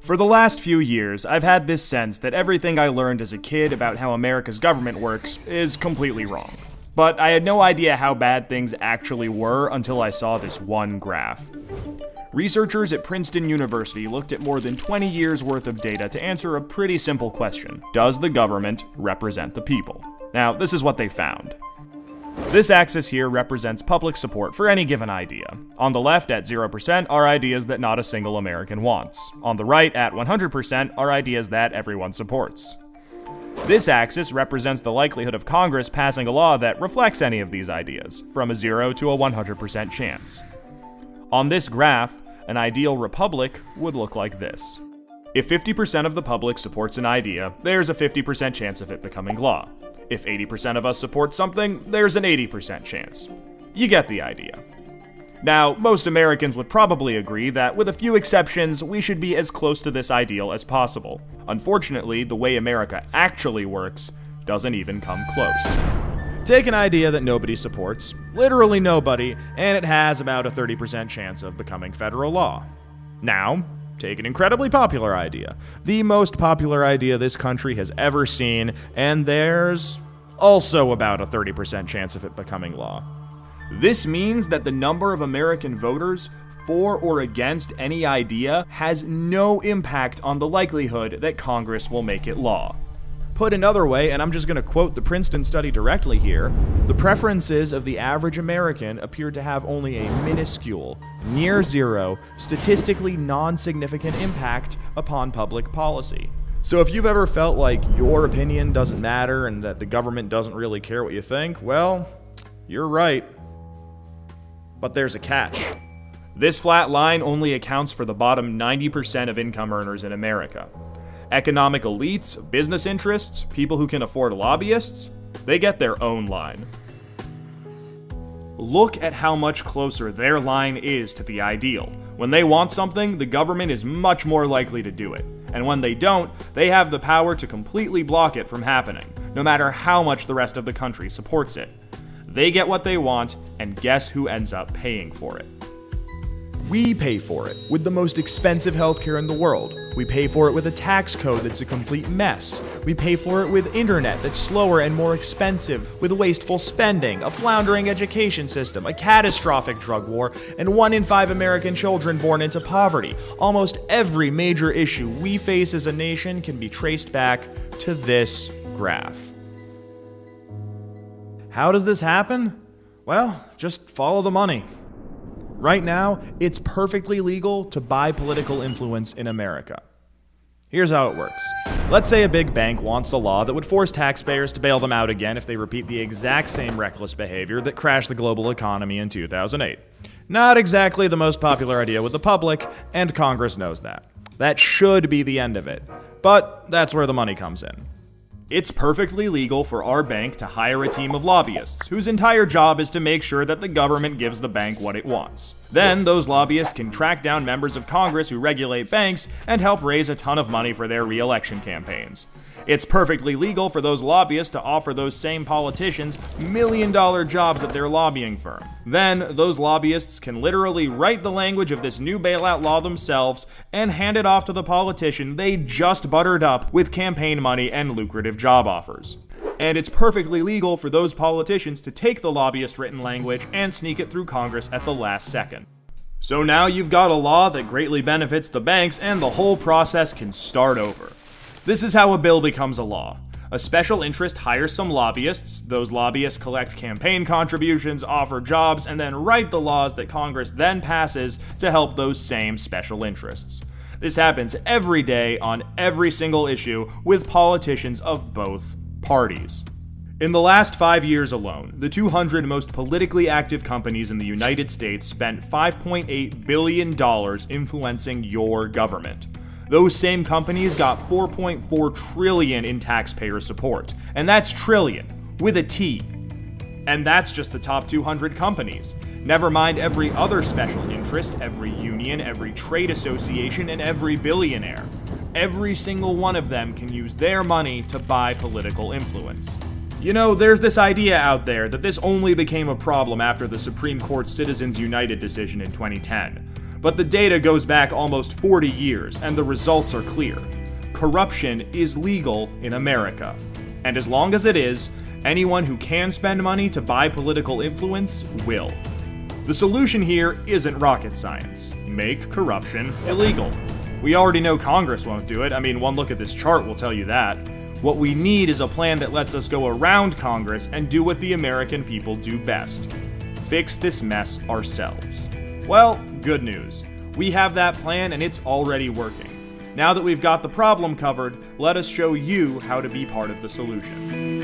For the last few years, I've had this sense that everything I learned as a kid about how America's government works is completely wrong. But I had no idea how bad things actually were until I saw this one graph. Researchers at Princeton University looked at more than 20 years worth of data to answer a pretty simple question. Does the government represent the people? Now, this is what they found. This axis here represents public support for any given idea. On the left, at 0%, are ideas that not a single American wants. On the right, at 100%, are ideas that everyone supports. This axis represents the likelihood of Congress passing a law that reflects any of these ideas, from a 0 to a 100% chance. On this graph, an ideal republic would look like this. If 50% of the public supports an idea, there's a 50% chance of it becoming law. If 80% of us support something, there's an 80% chance. You get the idea. Now, most Americans would probably agree that, with a few exceptions, we should be as close to this ideal as possible. Unfortunately, the way America actually works doesn't even come close. Take an idea that nobody supports, literally nobody, and it has about a 30% chance of becoming federal law. Now, take an incredibly popular idea, the most popular idea this country has ever seen, and there's also about a 30% chance of it becoming law. This means that the number of American voters for or against any idea has no impact on the likelihood that Congress will make it law. Put another way, and I'm just going to quote the Princeton study directly here, the preferences of the average American appear to have only a minuscule, near zero, statistically non-significant impact upon public policy. So if you've ever felt like your opinion doesn't matter and that the government doesn't really care what you think, well, you're right. But there's a catch. This flat line only accounts for the bottom 90% of income earners in America. Economic elites, business interests, people who can afford lobbyists, they get their own line. Look at how much closer their line is to the ideal. When they want something, the government is much more likely to do it. And when they don't, they have the power to completely block it from happening, no matter how much the rest of the country supports it. They get what they want, and guess who ends up paying for it? We pay for it with the most expensive healthcare in the world. We pay for it with a tax code that's a complete mess. We pay for it with internet that's slower and more expensive, with wasteful spending, a floundering education system, a catastrophic drug war, and 1 in 5 American children born into poverty. Almost every major issue we face as a nation can be traced back to this graph. How does this happen? Well, just follow the money. Right now, it's perfectly legal to buy political influence in America. Here's how it works. Let's say a big bank wants a law that would force taxpayers to bail them out again if they repeat the exact same reckless behavior that crashed the global economy in 2008. Not exactly the most popular idea with the public, and Congress knows that. That should be the end of it. But that's where the money comes in. It's perfectly legal for our bank to hire a team of lobbyists whose entire job is to make sure that the government gives the bank what it wants. Then those lobbyists can track down members of Congress who regulate banks and help raise a ton of money for their re-election campaigns. It's perfectly legal for those lobbyists to offer those same politicians million-dollar jobs at their lobbying firm. Then, those lobbyists can literally write the language of this new bailout law themselves and hand it off to the politician they just buttered up with campaign money and lucrative job offers. And it's perfectly legal for those politicians to take the lobbyist-written language and sneak it through Congress at the last second. So now you've got a law that greatly benefits the banks, and the whole process can start over. This is how a bill becomes a law. A special interest hires some lobbyists, those lobbyists collect campaign contributions, offer jobs, and then write the laws that Congress then passes to help those same special interests. This happens every day on every single issue with politicians of both parties. In the last 5 years alone, the 200 most politically active companies in the United States spent $5.8 billion influencing your government. Those same companies got $4.4 trillion in taxpayer support. And that's trillion, with a T. And that's just the top 200 companies. Never mind every other special interest, every union, every trade association, and every billionaire. Every single one of them can use their money to buy political influence. You know, there's this idea out there that this only became a problem after the Supreme Court's Citizens United decision in 2010. But the data goes back almost 40 years, and the results are clear. Corruption is legal in America. And as long as it is, anyone who can spend money to buy political influence will. The solution here isn't rocket science. Make corruption illegal. We already know Congress won't do it. I mean, one look at this chart will tell you that. What we need is a plan that lets us go around Congress and do what the American people do best. Fix this mess ourselves. Well, good news. We have that plan and it's already working. Now that we've got the problem covered, let us show you how to be part of the solution.